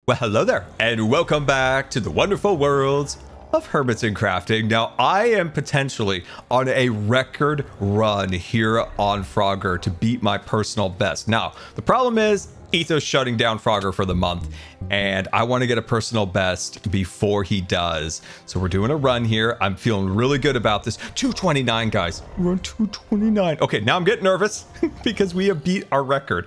Well, hello there, and welcome back to the wonderful worlds of Hermits and Crafting. Now, I am potentially on a record run here on Frogger to beat my personal best. Now, the problem is Etho's shutting down Frogger for the month, and I want to get a personal best before he does. So we're doing a run here. I'm feeling really good about this. 229, guys. We're on 229. Okay, now I'm getting nervous because we have beat our record.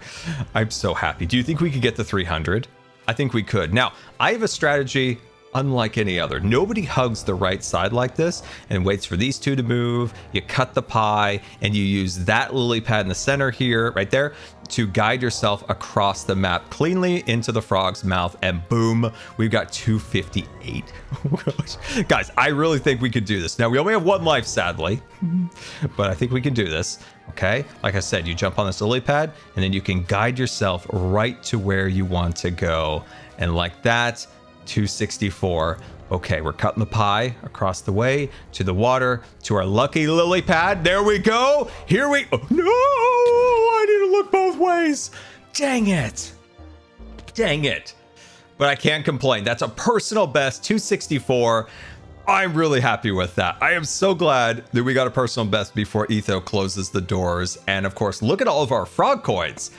I'm so happy. Do you think we could get to 300? I think we could. Now, I have a strategy unlike any other. Nobody hugs the right side like this and waits for these two to move. You cut the pie and you use that lily pad in the center here, right there, to guide yourself across the map cleanly into the frog's mouth, and boom, we've got 258. Guys, I really think we could do this. Now, we only have one life, sadly, but I think we can do this. Okay, like I said, you jump on this lily pad and then you can guide yourself right to where you want to go. And like that, 264. Okay, we're cutting the pie across the way to the water, to our lucky lily pad. There we go. Here we... Oh, no, I need to look both ways. Dang it. Dang it. But I can't complain. That's a personal best, 264. I'm really happy with that. I am so glad that we got a personal best before Etho closes the doors. And of course, look at all of our frog coins.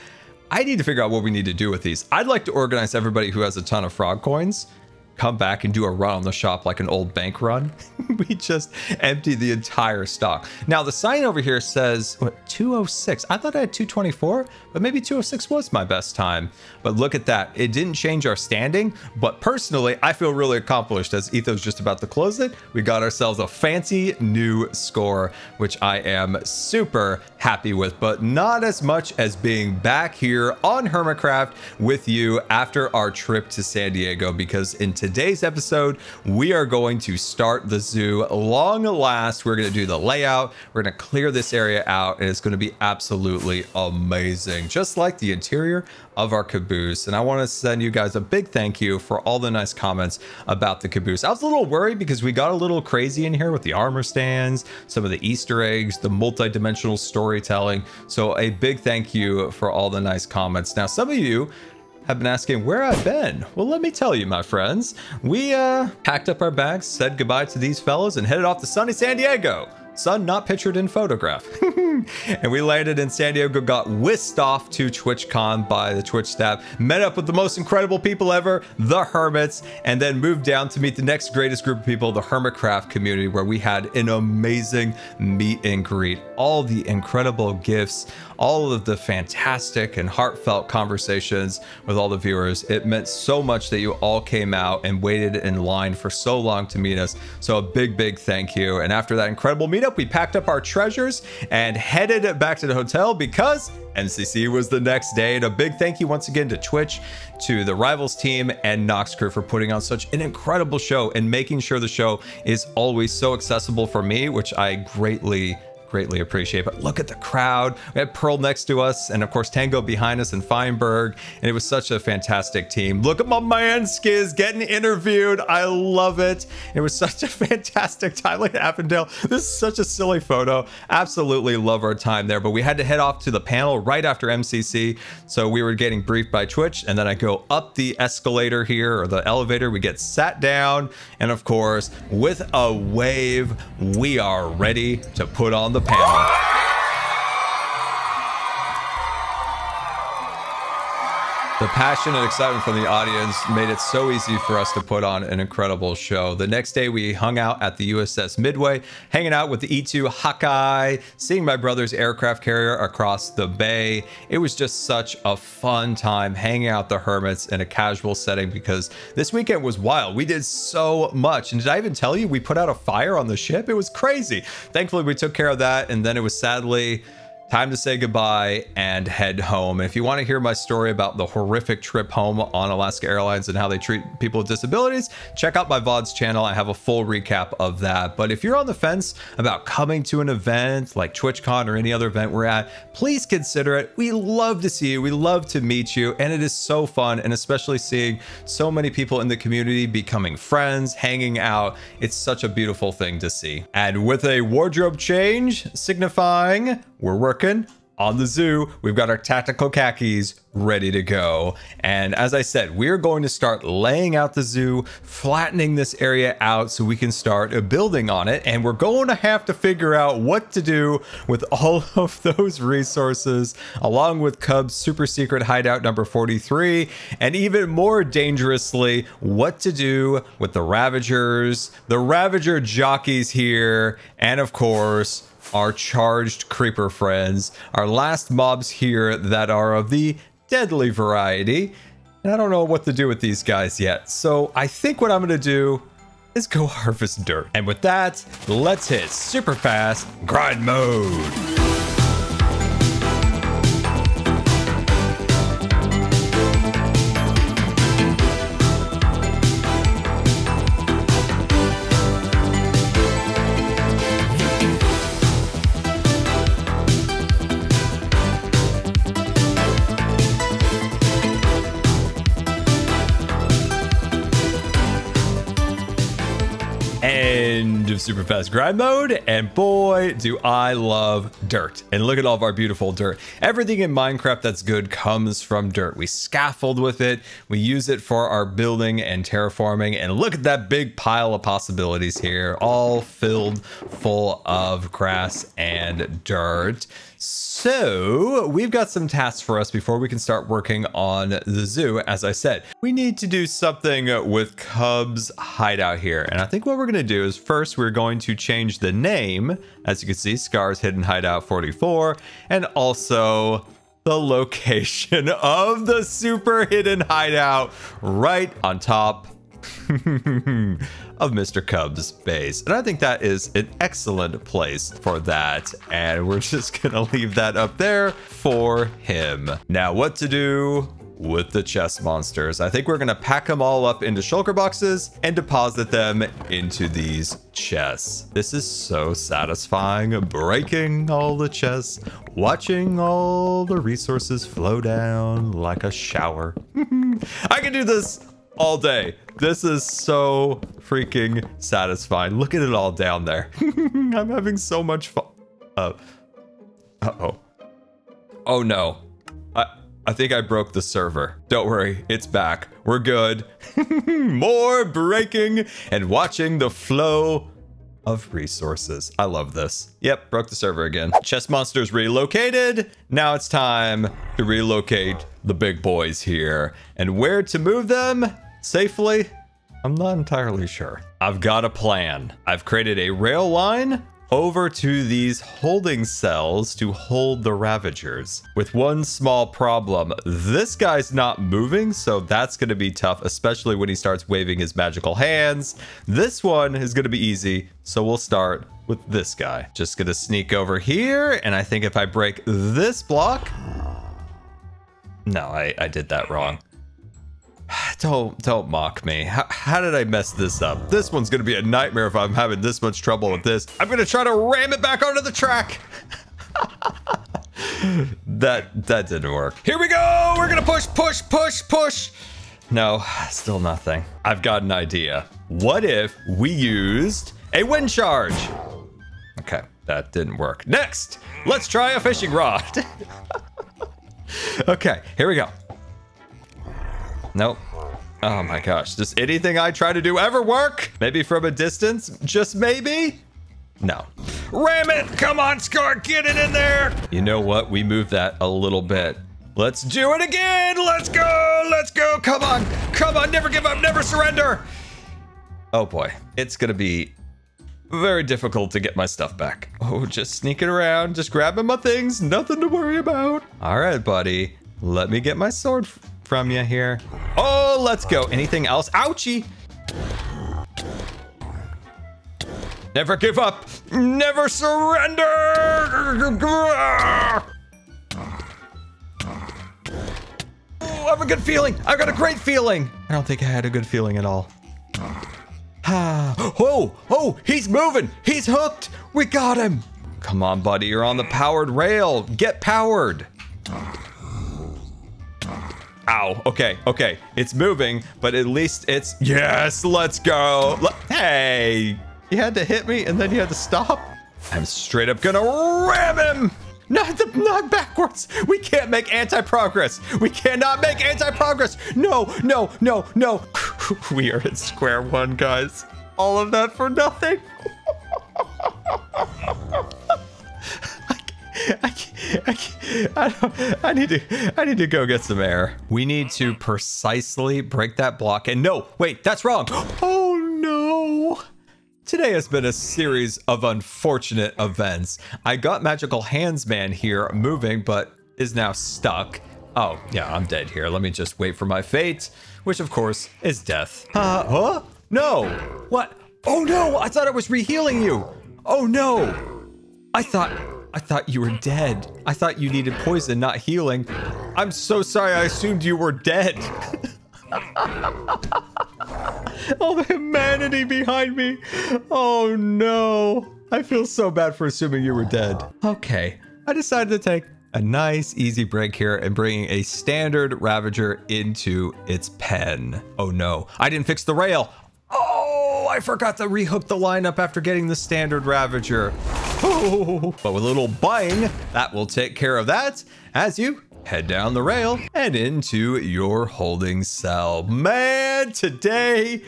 I need to figure out what we need to do with these. I'd like to organize everybody who has a ton of frog coins, come back and do a run on the shop like an old bank run. We just empty the entire stock. Now, the sign over here says, what, 206? I thought I had 224, but maybe 206 was my best time. But look at that. It didn't change our standing, but personally, I feel really accomplished as Etho's just about to close it. We got ourselves a fancy new score, which I am super happy with, but not as much as being back here on Hermitcraft with you after our trip to San Diego, because in today's episode, we are going to start the zoo. Long last, we're going to do the layout. We're going to clear this area out, and it's going to be absolutely amazing, just like the interior of our caboose. And I want to send you guys a big thank you for all the nice comments about the caboose. I was a little worried because we got a little crazy in here with the armor stands, some of the Easter eggs, the multi-dimensional storytelling. So a big thank you for all the nice comments. Now, some of you have been asking where I've been. Well, let me tell you, my friends. We packed up our bags, said goodbye to these fellows, and headed off to sunny San Diego. Sun not pictured in photograph. And we landed in San Diego, got whisked off to TwitchCon by the Twitch staff, met up with the most incredible people ever, the Hermits, and then moved down to meet the next greatest group of people, the Hermitcraft community, where we had an amazing meet and greet. All the incredible gifts, all of the fantastic and heartfelt conversations with all the viewers. It meant so much that you all came out and waited in line for so long to meet us. So a big, big thank you. And after that incredible meetup, we packed up our treasures and headed back to the hotel because MCC was the next day. And a big thank you once again to Twitch, to the Rivals team, and Nox Crew for putting on such an incredible show and making sure the show is always so accessible for me, which I greatly appreciate. But look at the crowd. We had Pearl next to us, and of course Tango behind us, and Feinberg, and it was such a fantastic team. Look at my man Skiz getting interviewed. I love it. It was such a fantastic time. Like Avondale, this is such a silly photo. Absolutely love our time there. But we had to head off to the panel right after MCC, so we were getting briefed by Twitch, and then I go up the escalator here, or the elevator. We get sat down, and of course, with a wave, we are ready to put on the panel. The passion and excitement from the audience made it so easy for us to put on an incredible show. The next day, we hung out at the USS Midway, hanging out with the E2 Hawkeye, seeing my brother's aircraft carrier across the bay. It was just such a fun time hanging out the Hermits in a casual setting, because this weekend was wild. We did so much. And did I even tell you we put out a fire on the ship? It was crazy. Thankfully, we took care of that. And then it was sadly time to say goodbye and head home. And if you want to hear my story about the horrific trip home on Alaska Airlines and how they treat people with disabilities, check out my VODs channel. I have a full recap of that. But if you're on the fence about coming to an event like TwitchCon or any other event we're at, please consider it. We love to see you. We love to meet you. And it is so fun. And especially seeing so many people in the community becoming friends, hanging out. It's such a beautiful thing to see. And with a wardrobe change signifying we're working on the zoo, we've got our tactical khakis ready to go. And as I said, we're going to start laying out the zoo, flattening this area out so we can start building on it. And we're going to have to figure out what to do with all of those resources, along with Cub's super secret hideout number 43. And even more dangerously, what to do with the Ravagers, the Ravager jockeys here, and of course, our charged creeper friends, our last mobs here that are of the deadly variety. And I don't know what to do with these guys yet. So I think what I'm going to do is go harvest dirt. And with that, let's hit super fast grind mode. End of super fast grind mode, and boy do I love dirt. And look at all of our beautiful dirt. Everything in Minecraft that's good comes from dirt. We scaffold with it, we use it for our building and terraforming, and look at that big pile of possibilities here, all filled full of grass and dirt. So we've got some tasks for us before we can start working on the zoo. As I said, we need to do something with Cub's hideout here. And I think what we're going to do is first we're going to change the name. As you can see, Scar's Hidden Hideout 44, and also the location of the super hidden hideout right on top of Mr. Cub's base. And I think that is an excellent place for that. And we're just gonna leave that up there for him. Now, what to do with the chest monsters? I think we're gonna pack them all up into shulker boxes and deposit them into these chests. This is so satisfying, breaking all the chests, watching all the resources flow down like a shower. I can do this all day. This is so freaking satisfying. Look at it all down there. I'm having so much fun. Uh-oh. Oh no. I think I broke the server. Don't worry, it's back. We're good. More breaking and watching the flow of resources. I love this. Yep, broke the server again. Chest monsters relocated. Now it's time to relocate the big boys here. And where to move them safely? I'm not entirely sure. I've got a plan. I've created a rail line over to these holding cells to hold the Ravagers. With one small problem, this guy's not moving, so that's gonna be tough, especially when he starts waving his magical hands. This one is gonna be easy, so we'll start with this guy. Just gonna sneak over here, and I think if I break this block... No, I did that wrong. Don't mock me. How did I mess this up? This one's gonna be a nightmare if I'm having this much trouble with this. I'm gonna try to ram it back onto the track. That didn't work. Here we go. We're gonna push. No, still nothing. I've got an idea. What if we used a wind charge? Okay, that didn't work. Next, let's try a fishing rod. Okay, here we go. Nope. Oh my gosh. Does anything I try to do ever work? Maybe from a distance? Just maybe? No. Ram it! Come on, Scar! Get it in there! You know what? We moved that a little bit. Let's do it again! Let's go! Let's go! Come on! Come on! Never give up! Never surrender! Oh boy. It's gonna be very difficult to get my stuff back. Oh, just sneaking around. Just grabbing my things. Nothing to worry about. All right, buddy. Let me get my sword from you here. Oh, let's go. Anything else? Ouchie. Never give up. Never surrender. Oh, I have a good feeling. I've got a great feeling. I don't think I had a good feeling at all. Oh, he's moving. He's hooked. We got him. Come on, buddy. You're on the powered rail. Get powered. Ow. Okay. It's moving, but at least it's... Yes, let's go. Hey, you had to hit me and then you had to stop? I'm straight up gonna ram him. not backwards. We can't make anti-progress. We cannot make anti-progress. No, no, no, no. We are at square one, guys. All of that for nothing. I need to go get some air. We need to precisely break that block. And no, wait, that's wrong. Oh no. Today has been a series of unfortunate events. I got Magical Hands Man here moving, but is now stuck. Oh, yeah, I'm dead here. Let me just wait for my fate, which of course is death. Huh? No. What? Oh no, I thought I was re-healing you. Oh no. I thought you were dead. I thought you needed poison, not healing. I'm so sorry. I assumed you were dead. All the humanity behind me. Oh no. I feel so bad for assuming you were dead. Okay. I decided to take a nice easy break here and bringing a standard Ravager into its pen. Oh no. I didn't fix the rail. Oh, I forgot to rehook the lineup after getting the standard Ravager. Oh, but with a little buying, that will take care of that as you head down the rail and into your holding cell. Man, today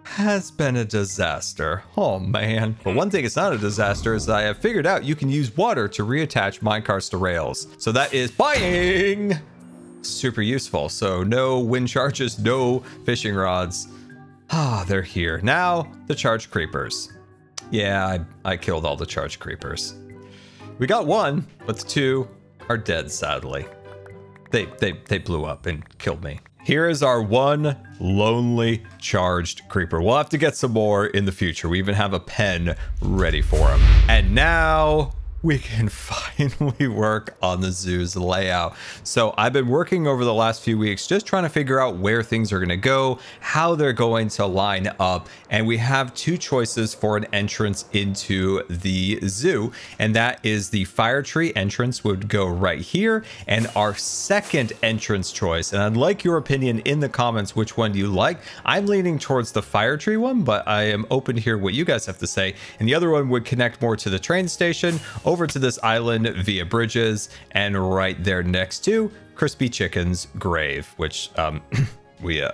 has been a disaster. Oh man. But one thing it's not a disaster is that I have figured out you can use water to reattach minecars to rails. So that is buying. Super useful. So no wind charges, no fishing rods. Ah, they're here. Now, the charged creepers. Yeah, I killed all the charged creepers. We got one, but the two are dead, sadly. They blew up and killed me. Here is our one lonely charged creeper. We'll have to get some more in the future. We even have a pen ready for him. And now we can finally work on the zoo's layout. So I've been working over the last few weeks just trying to figure out where things are going to go, how they're going to line up, and we have two choices for an entrance into the zoo, and that is the fire tree entrance would go right here, and our second entrance choice, and I'd like your opinion in the comments, which one do you like? I'm leaning towards the fire tree one, but I am open to hear what you guys have to say, and the other one would connect more to the train station, over to this island via bridges, and right there next to Crispy Chicken's grave, which we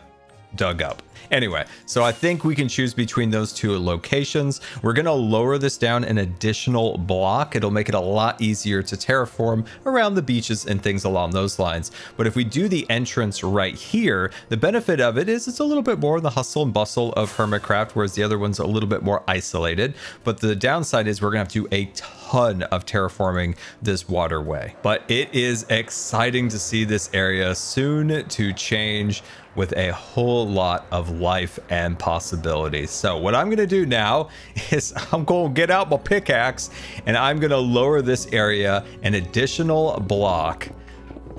dug up. Anyway, so I think we can choose between those two locations. We're going to lower this down an additional block. It'll make it a lot easier to terraform around the beaches and things along those lines. But if we do the entrance right here, the benefit of it is it's a little bit more in the hustle and bustle of Hermitcraft, whereas the other one's a little bit more isolated. But the downside is we're going to have to do a ton of terraforming this waterway. But it is exciting to see this area soon to change with a whole lot of life and possibilities. So what I'm gonna do now is I'm gonna get out my pickaxe and I'm gonna lower this area an additional block.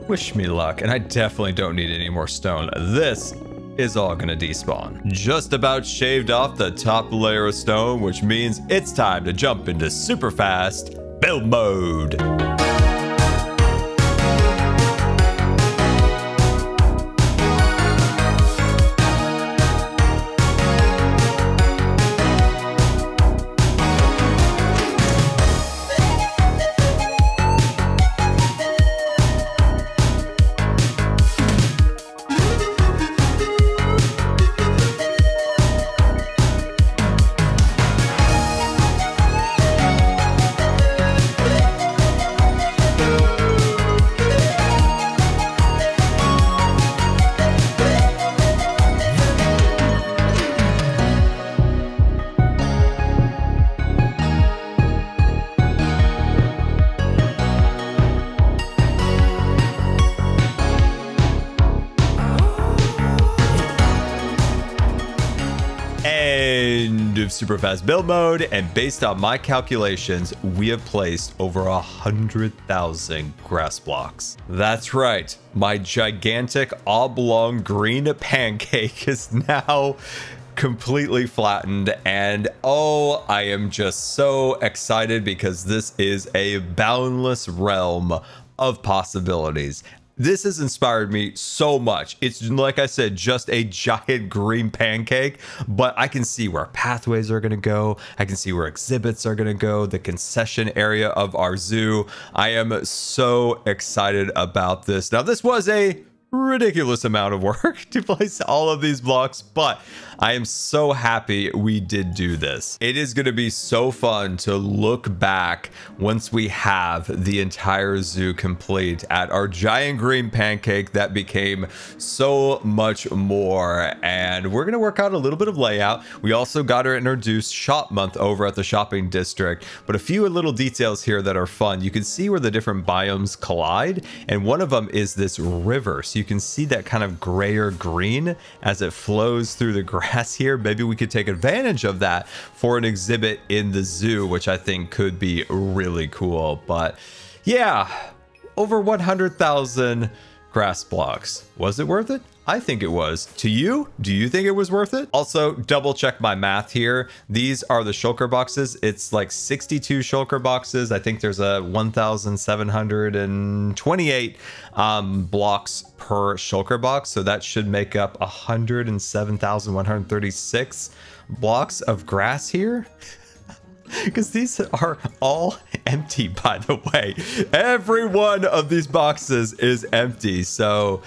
Wish me luck, and I definitely don't need any more stone. This is all gonna despawn. Just about shaved off the top layer of stone, which means it's time to jump into super fast build mode. Super fast build mode, and based on my calculations, we have placed over 100,000 grass blocks. That's right, my gigantic oblong green pancake is now completely flattened, and oh, I am just so excited because this is a boundless realm of possibilities. This has inspired me so much. It's, like I said, just a giant green pancake, but I can see where pathways are going to go. I can see where exhibits are going to go, the concession area of our zoo. I am so excited about this. Now, this was a ridiculous amount of work to place all of these blocks, but I am so happy we did do this. It is going to be so fun to look back once we have the entire zoo complete at our giant green pancake that became so much more. And we're going to work out a little bit of layout. We also got to introduce shop month over at the shopping district, but a few little details here that are fun. You can see where the different biomes collide, and one of them is this river. So you can see that kind of grayer green as it flows through the grass here. Maybe we could take advantage of that for an exhibit in the zoo, which I think could be really cool. But yeah, over 100,000 grass blocks. Was it worth it? I think it was. To you? Do you think it was worth it? Also, double check my math here. These are the shulker boxes. It's like 62 shulker boxes. I think there's a 1,728 blocks per shulker box. So that should make up 107,136 blocks of grass here. Because these are all empty, by the way. Every one of these boxes is empty. So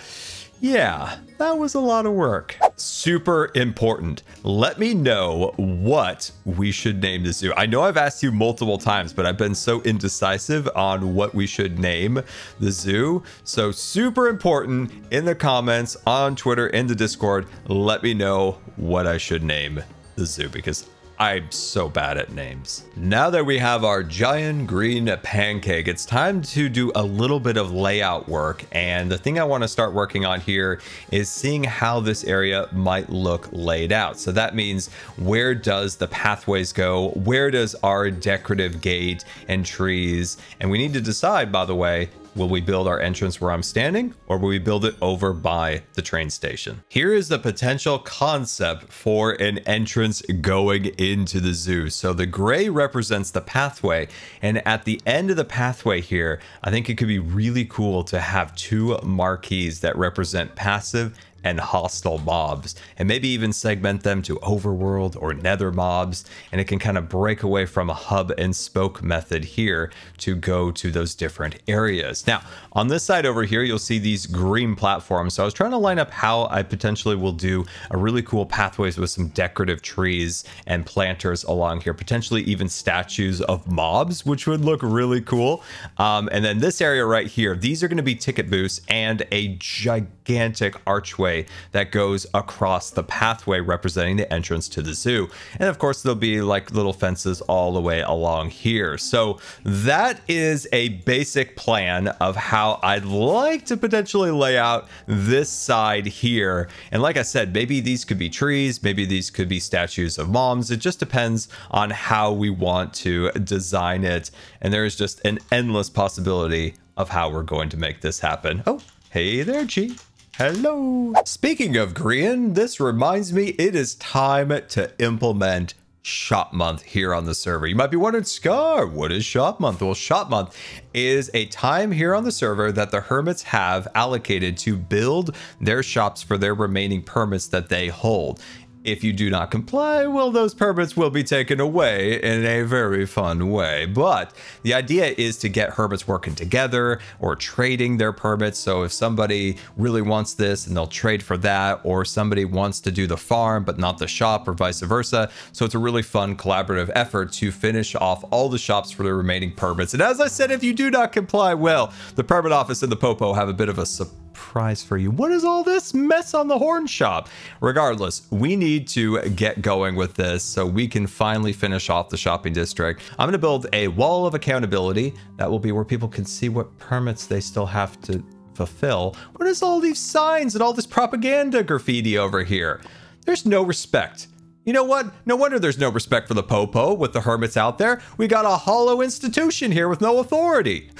yeah, that was a lot of work. Super important. Let me know what we should name the zoo. I know I've asked you multiple times, but I've been so indecisive on what we should name the zoo. So super important in the comments, on Twitter, in the Discord. Let me know what I should name the zoo, because I'm so bad at names. Now that we have our giant green pancake, it's time to do a little bit of layout work. And the thing I want to start working on here is seeing how this area might look laid out. So that means, where does the pathways go? Where does our decorative gate and trees? And we need to decide, by the way, will we build our entrance where I'm standing, or will we build it over by the train station? Here is the potential concept for an entrance going into the zoo. So the gray represents the pathway, and at the end of the pathway here, I think it could be really cool to have two marquees that represent passive and hostile mobs, and maybe even segment them to overworld or nether mobs, and it can kind of break away from a hub and spoke method here to go to those different areas. Now, on this side over here, you'll see these green platforms. So I was trying to line up how I potentially will do a really cool pathways with some decorative trees and planters along here, potentially even statues of mobs, which would look really cool. And then this area right here, these are going to be ticket booths and a gigantic archway that goes across the pathway representing the entrance to the zoo. And of course, there'll be like little fences all the way along here. So that is a basic plan of how I'd like to potentially lay out this side here. And like I said, maybe these could be trees, maybe these could be statues of moms. It just depends on how we want to design it. And there's just an endless possibility of how we're going to make this happen. Oh, hey there, G. Hello. Speaking of green, this reminds me it is time to implement Shop Month here on the server. You might be wondering, Scar, what is Shop Month? Well, Shop Month is a time here on the server that the hermits have allocated to build their shops for their remaining permits that they hold. If you do not comply, well, those permits will be taken away in a very fun way. But the idea is to get hermits working together or trading their permits. So if somebody really wants this, and they'll trade for that, or somebody wants to do the farm but not the shop, or vice versa. So it's a really fun collaborative effort to finish off all the shops for the remaining permits. And as I said, if you do not comply, well, the permit office and the Popo have a bit of a surprise for you. What is all this mess on the horn shop? Regardless, we need to get going with this so we can finally finish off the shopping district. I'm going to build a wall of accountability that will be where people can see what permits they still have to fulfill. What is all these signs and all this propaganda graffiti over here? There's no respect. You know what? No wonder there's no respect for the Popo with the hermits out there. We got a hollow institution here with no authority.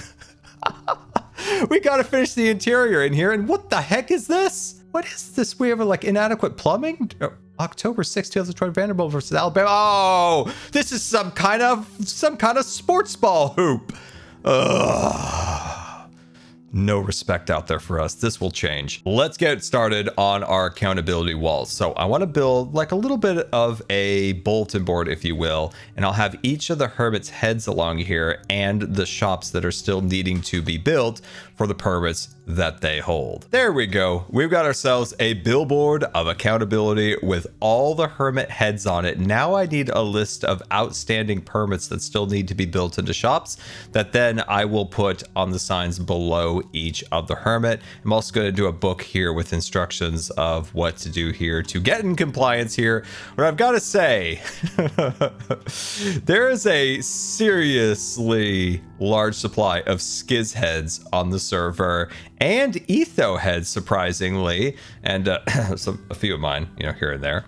We gotta finish the interior in here, and what the heck is this? What is this? We have like inadequate plumbing? October 6, 2020, Vanderbilt versus Alabama. Oh, this is some kind of sports ball hoop. Ugh. no respect out there for us. This will change. Let's get started on our accountability walls. So I want to build like a little bit of a bulletin board, if you will, and I'll have each of the hermits' heads along here and the shops that are still needing to be built for the permits that they hold. There we go. We've got ourselves a billboard of accountability with all the hermit heads on it. Now I need a list of outstanding permits that still need to be built into shops that then I will put on the signs below each of the hermit. I'm also going to do a book here with instructions of what to do here to get in compliance here. But I've got to say, there is a seriously large supply of Skiz heads on the server and Etho heads, surprisingly, and a few of mine, you know, here and there.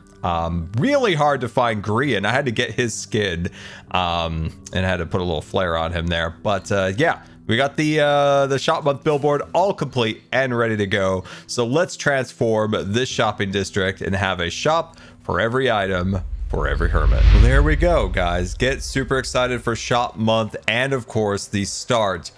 Really hard to find Grian. I had to get his skin and had to put a little flare on him there. But yeah, we got the shop month billboard all complete and ready to go. So let's transform this shopping district and have a shop for every item for every hermit. Well, there we go, guys. Get super excited for shop month and of course the start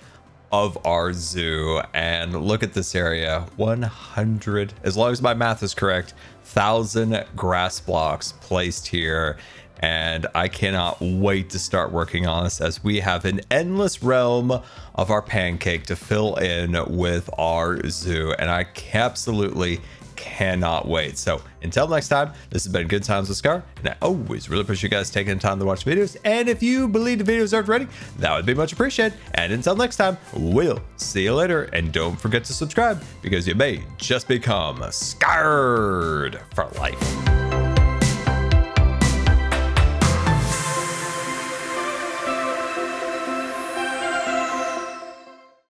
of our zoo. And look at this area, 100, as long as my math is correct, 1,000 grass blocks placed here. And I cannot wait to start working on this as we have an endless realm of our pancake to fill in with our zoo. And I absolutely cannot wait. So until next time, this has been Good Times with Scar, and I always really appreciate you guys taking the time to watch videos. And if you believe the videos aren't ready, that would be much appreciated. And until next time, we'll see you later. And don't forget to subscribe because you may just become scarred for life.